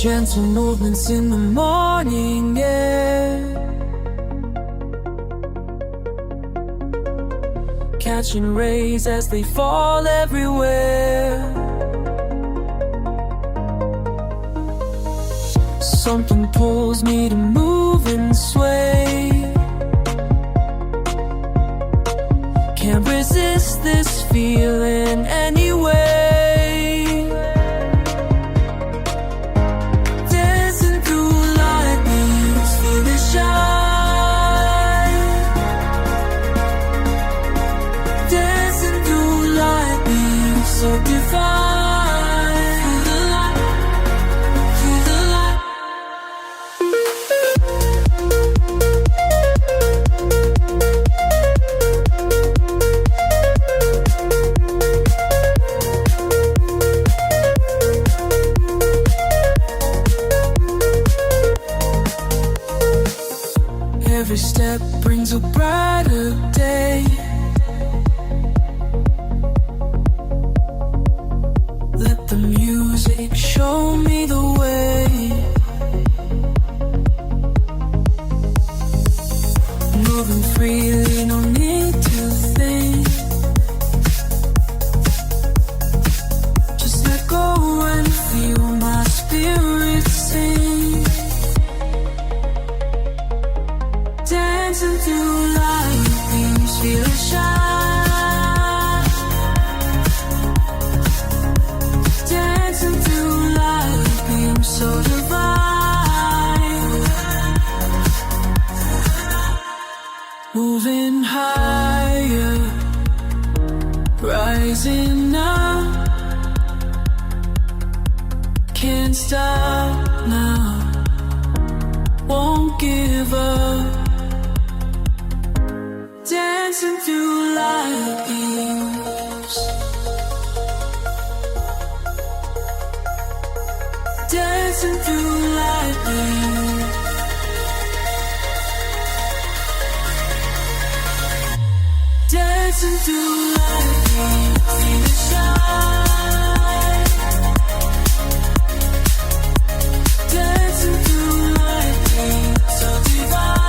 Gentle movements in the morning air, catching rays as they fall everywhere. Something pulls me to move and sway. Can't resist this feeling anyway. So divine, feel the light, feel the light. Every step brings a brighter day. Let the music show me the way. Moving freely, no need to think. Just let go and feel my spirit sing. Dancing through life, beams feel it shine. So divine, moving higher, rising up, can't stop now, won't give up. Dancing through light beams, dancing through light beams, dancing through light beams, feel it shine. Dancing through light beams, so divine.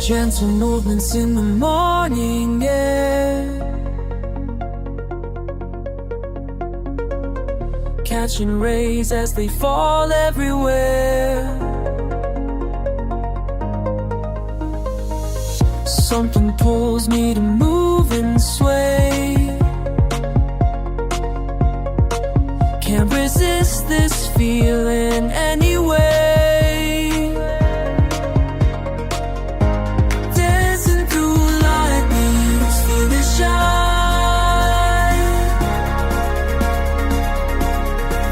Gentle movements in the morning air, catching rays as they fall everywhere. Something pulls me to move and sway. Can't resist this feeling anyway. Dancing through lightning, feel the shine.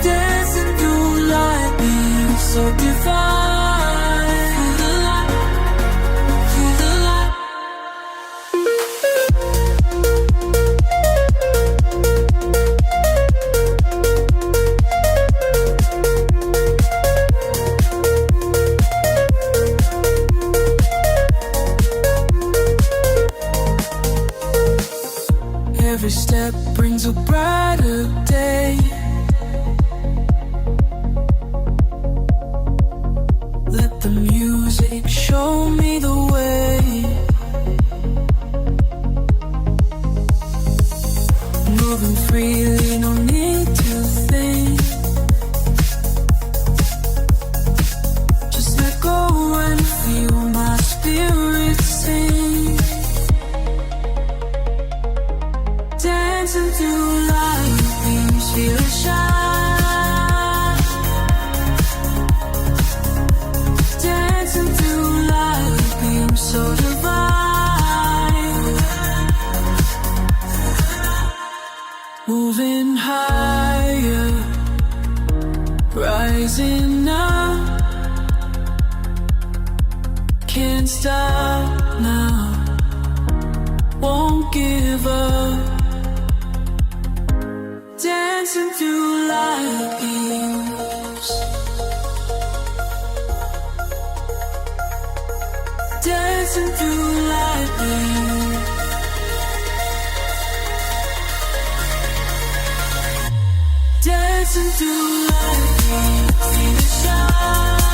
Dancing through lightning, so divine. Feel the light, feel the light. Every step brings a brighter day. Let the music show me the way. Moving freely, no need to think. Just let go and feel my spirit sing. Dancing through lightning, feel it shine. Dancing through lightning, so divine. Moving higher, rising up. Can't stop now, won't give up. Dancing through lightnings, dancing through lightning, dancing through lightning, feel the shine.